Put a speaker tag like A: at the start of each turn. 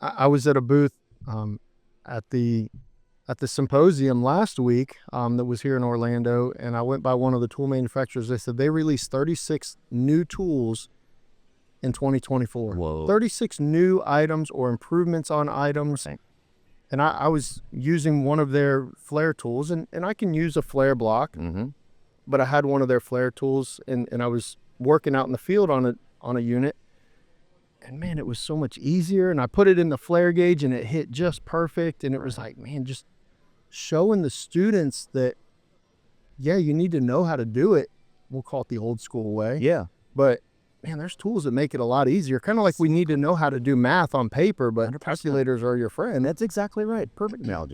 A: I was at a booth at the symposium last week that was here in Orlando, and I went by one of the tool manufacturers. They said they released 36 new tools in 2024.
B: Whoa.
A: 36 new items or improvements on items.
B: Right.
A: And I was using one of their flare tools, and I can use a flare block, but I had one of their flare tools, and I was working out in the field on a unit. And man, it was so much easier. And I put it in the flare gauge and it hit just perfect. And it was like, man, just showing the students that, yeah, you need to know how to do it. We'll call it the old school way.
B: Yeah.
A: But man, there's tools that make it a lot easier. Kind of like we need to know how to do math on paper, but
B: 100%.
A: calculators are your friend.
B: That's exactly right. Perfect analogy.